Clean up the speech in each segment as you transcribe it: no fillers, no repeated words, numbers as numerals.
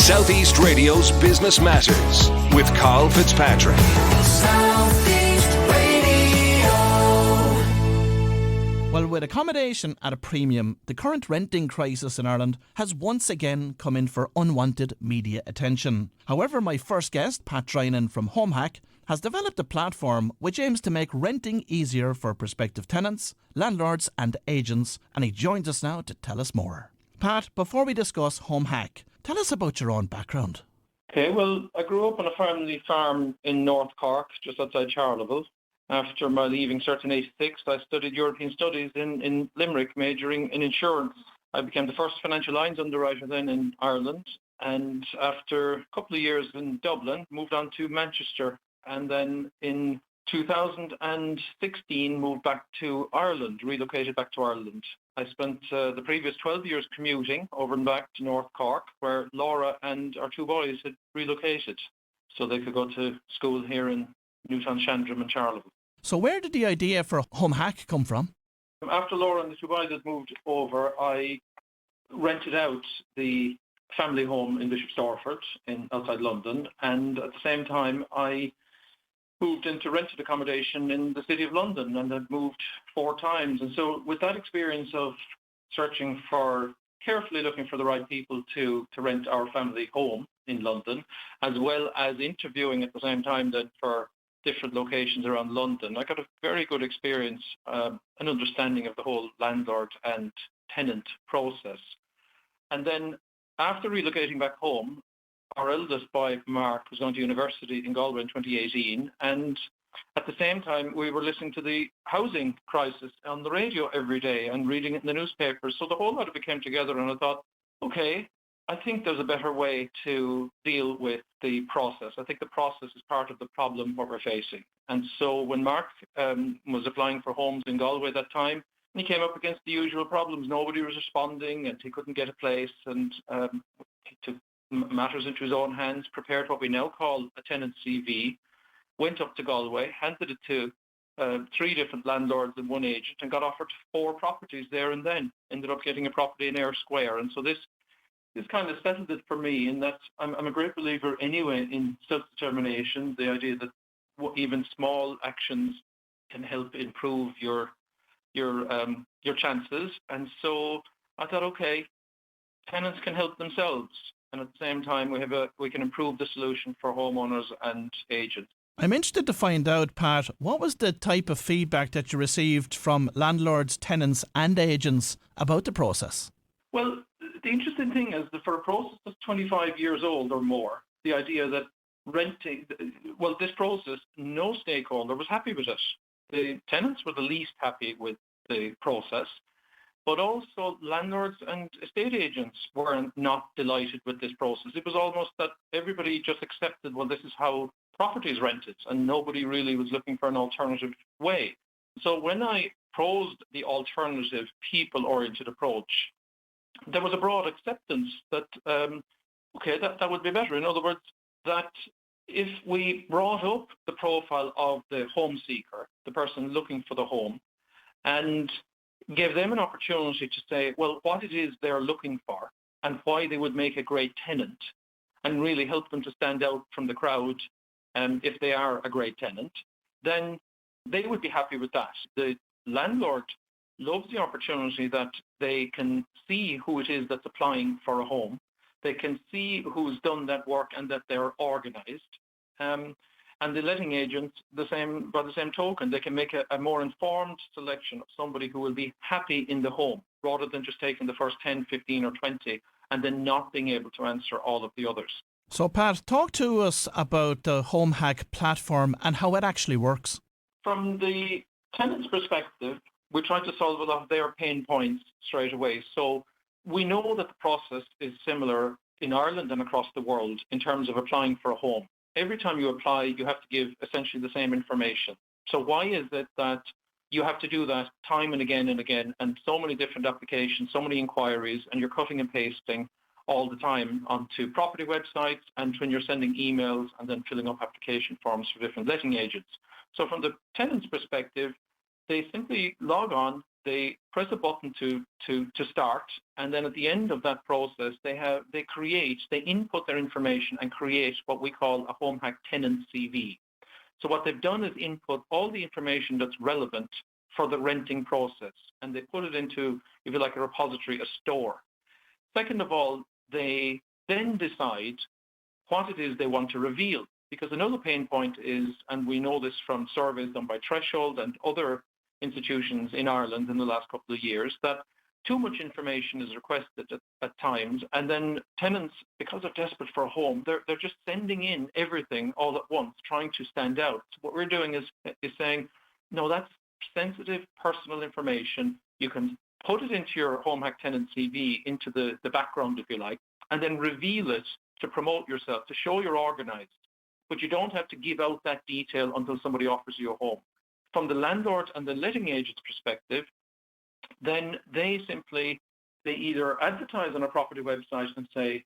Southeast Radio's Business Matters with Carl Fitzpatrick. Southeast Radio. Well, with accommodation at a premium, the current renting crisis in Ireland has once again come in for unwanted media attention. However, my first guest, Pat Drinan from HomeHak, has developed a platform which aims to make renting easier for prospective tenants, landlords and agents, and he joins us now to tell us more. Pat, before we discuss HomeHak, tell us about your own background. Okay, well, I grew up on a family farm in North Cork, just outside Charleville. After my leaving cert in 86, I studied European Studies in Limerick, majoring in insurance. I became the first financial lines underwriter then in Ireland, and after a couple of years in Dublin, moved on to Manchester, and then in 2016 moved back to Ireland, relocated back to Ireland. I spent the previous 12 years commuting over and back to North Cork, where Laura and our two boys had relocated, so they could go to school here in Newtown, Shandrum and Charleville. So where did the idea for HomeHak come from? After Laura and the two boys had moved over, I rented out the family home in Bishop Stortford outside London, and at the same time I moved into rented accommodation in the City of London, and I'd moved 4 times. And so with that experience of carefully looking for the right people to rent our family home in London, as well as interviewing at the same time that for different locations around London, I got a very good experience, an understanding of the whole landlord and tenant process. And then after relocating back home, our eldest boy, Mark, was going to university in Galway in 2018, and at the same time we were listening to the housing crisis on the radio every day and reading it in the newspapers. So the whole lot of it came together, and I thought, okay, I think there's a better way to deal with the process. I think the process is part of the problem what we're facing. And so when Mark was applying for homes in Galway at that time, he came up against the usual problems. Nobody was responding, and he couldn't get a place, and he took matters into his own hands, prepared what we now call a tenant CV, went up to Galway, handed it to 3 different landlords and 1 agent, and got offered 4 properties there and then. Ended up getting a property in Ayr Square. And so this kind of settled it for me, in that I'm a great believer anyway in self-determination, the idea that even small actions can help improve your chances. And so I thought, okay, tenants can help themselves, and at the same time we can improve the solution for homeowners and agents. I'm interested to find out, Pat, what was the type of feedback that you received from landlords, tenants and agents about the process? Well, the interesting thing is that for a process that's 25 years old or more, the idea that this process, no stakeholder was happy with it. The tenants were the least happy with the process, but also landlords and estate agents were not delighted with this process. It was almost that everybody just accepted, well, this is how property is rented, and nobody really was looking for an alternative way. So when I proposed the alternative people-oriented approach, there was a broad acceptance that, that would be better. In other words, that if we brought up the profile of the home seeker, the person looking for the home, and gave them an opportunity to say, well, what it is they're looking for and why they would make a great tenant, and really help them to stand out from the crowd if they are a great tenant, then they would be happy with that. The landlord loves the opportunity that they can see who it is that's applying for a home. They can see who's done that work and that they're organised. And the letting agents, by the same token, they can make a more informed selection of somebody who will be happy in the home, rather than just taking the first 10, 15 or 20 and then not being able to answer all of the others. So Pat, talk to us about the HomeHak platform and how it actually works. From the tenant's perspective, we try to solve a lot of their pain points straight away. So we know that the process is similar in Ireland and across the world in terms of applying for a home. Every time you apply, you have to give essentially the same information. So why is it that you have to do that time and again, and so many different applications, so many inquiries, and you're cutting and pasting all the time onto property websites, and when you're sending emails and then filling up application forms for different letting agents? So from the tenant's perspective, They simply log on, they press a button to start, and then at the end of that process, they input their information and create what we call a HomeHak tenant CV. So what they've done is input all the information that's relevant for the renting process, and they put it into, if you like, a repository, a store. Second of all, they then decide what it is they want to reveal, because another pain point is, and we know this from surveys done by Threshold and other institutions in Ireland in the last couple of years, that too much information is requested at times, and then tenants, because they're desperate for a home, they're just sending in everything all at once, trying to stand out. So what we're doing is saying, no, that's sensitive personal information. You can put it into your HomeHak tenant CV, into the background, if you like, and then reveal it to promote yourself, to show you're organized. But you don't have to give out that detail until somebody offers you a home. From the landlord and the letting agent's perspective, then they either advertise on a property website and say,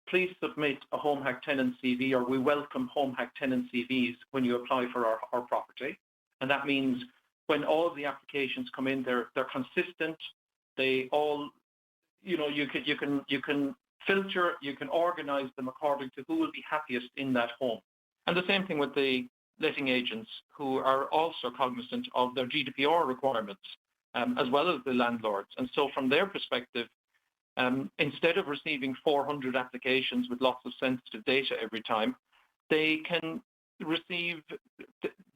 please submit a HomeHak tenant CV, or we welcome HomeHak tenant CVs when you apply for our property. And that means when all of the applications come in, they're consistent. They all, you can filter, you can organize them according to who will be happiest in that home. And the same thing with the letting agents, who are also cognizant of their GDPR requirements, as well as the landlords. And so from their perspective, instead of receiving 400 applications with lots of sensitive data every time, they can receive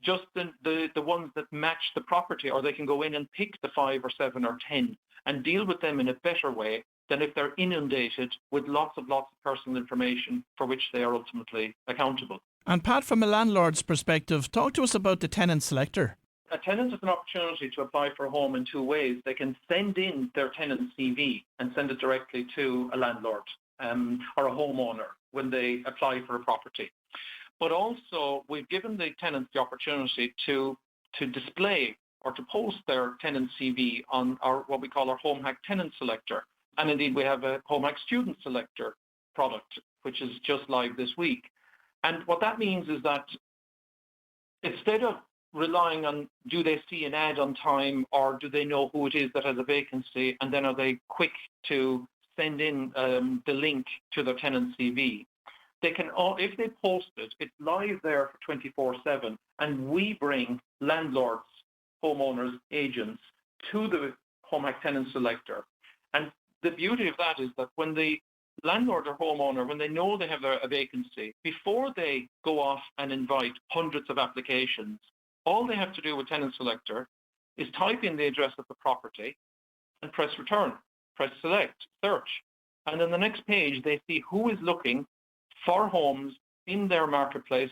just the ones that match the property, or they can go in and pick the 5 or 7 or 10 and deal with them in a better way than if they're inundated with lots of personal information for which they are ultimately accountable. And Pat, from a landlord's perspective, talk to us about the tenant selector. A tenant has an opportunity to apply for a home in two ways. They can send in their tenant CV and send it directly to a landlord or a homeowner when they apply for a property. But also, we've given the tenants the opportunity to display or to post their tenant CV on what we call our HomeHak tenant selector. And indeed, we have a HomeHak student selector product, which is just live this week. And what that means is that instead of relying on, do they see an ad on time, or do they know who it is that has a vacancy, and then are they quick to send in the link to their tenant CV, they can, if they post it, it's live there for 24/7, and we bring landlords, homeowners, agents to the HomeHak tenant selector. And the beauty of that is that when the landlord or homeowner, when they know they have a vacancy, before they go off and invite hundreds of applications, all they have to do with tenant selector is type in the address of the property and press return, press select, search. And then the next page, they see who is looking for homes in their marketplace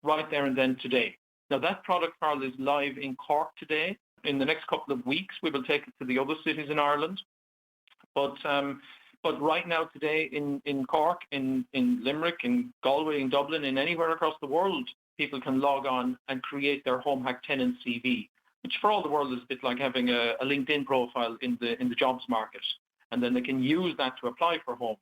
right there and then today. Now that product, Carl, is live in Cork today. In the next couple of weeks, we will take it to the other cities in Ireland. But right now, today in Cork, in Limerick, in Galway, in Dublin, in anywhere across the world, people can log on and create their HomeHak tenant CV, which for all the world is a bit like having a LinkedIn profile in the jobs market. And then they can use that to apply for homes.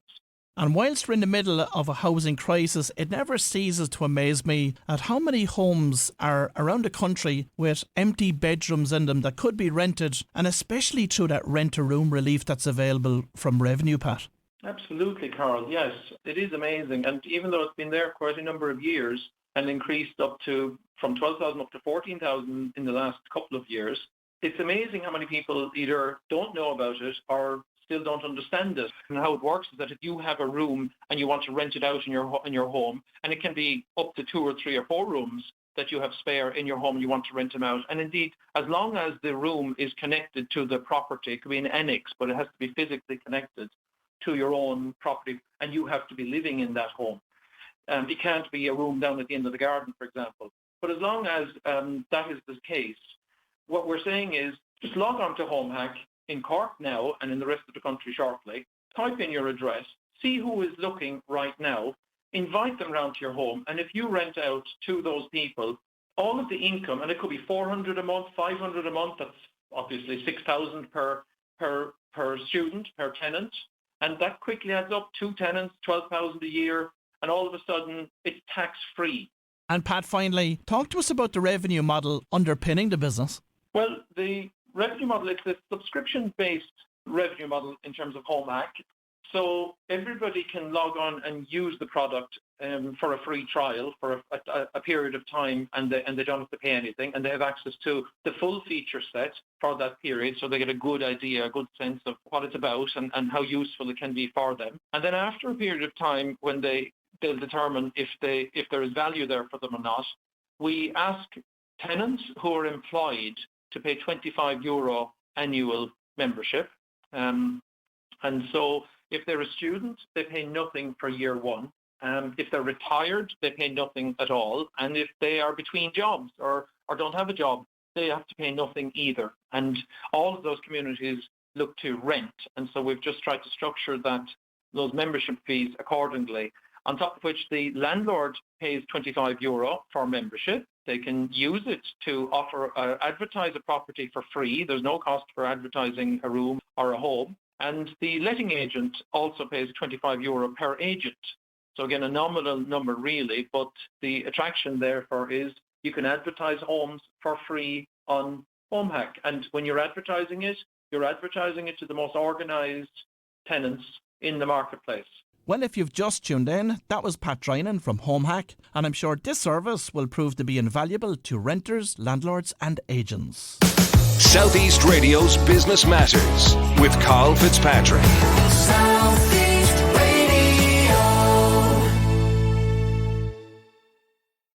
And whilst we're in the middle of a housing crisis, it never ceases to amaze me at how many homes are around the country with empty bedrooms in them that could be rented, and especially through that Rentaroom relief that's available from Revenue, Pat. Absolutely, Carl. Yes, it is amazing. And even though it's been there quite a number of years and increased up to from 12,000 up to 14,000 in the last couple of years, it's amazing how many people either don't know about it or still don't understand it. And how it works is that if you have a room and you want to rent it out in your home, and it can be up to 2 or 3 or 4 rooms that you have spare in your home, you want to rent them out. And indeed, as long as the room is connected to the property, it could be an annex, but it has to be physically connected to your own property, and you have to be living in that home. It can't be a room down at the end of the garden, for example. But as long as that is the case, what we're saying is just log on to HomeHak in Cork now and in the rest of the country shortly, type in your address, see who is looking right now, invite them round to your home, and if you rent out to those people, all of the income, and it could be 400 a month, 500 a month, that's obviously 6,000 per student, per tenant, and that quickly adds up, 2 tenants, 12,000 a year, and all of a sudden it's tax-free. And Pat, finally, talk to us about the revenue model underpinning the business. Well, the revenue model, it's a subscription-based revenue model in terms of HomeHak. So everybody can log on and use the product for a free trial for a period of time, and they don't have to pay anything, and they have access to the full feature set for that period, so they get a good idea, a good sense of what it's about and how useful it can be for them. And then after a period of time, when they'll determine if there is value there for them or not, we ask tenants who are employed to pay €25 annual membership. And so if they're a student, they pay nothing for year one. If they're retired, they pay nothing at all. And if they are between jobs or don't have a job, they have to pay nothing either. And all of those communities look to rent. And so we've just tried to structure those membership fees accordingly. On top of which the landlord pays €25 for membership. They can use it to advertise a property for free. There's no cost for advertising a room or a home. And the letting agent also pays €25 per agent. So again, a nominal number really, but the attraction therefore is you can advertise homes for free on HomeHak. And when you're advertising it to the most organised tenants in the marketplace. Well, if you've just tuned in, that was Pat Drinan from HomeHak, and I'm sure this service will prove to be invaluable to renters, landlords and agents. Southeast Radio's Business Matters with Carl Fitzpatrick. South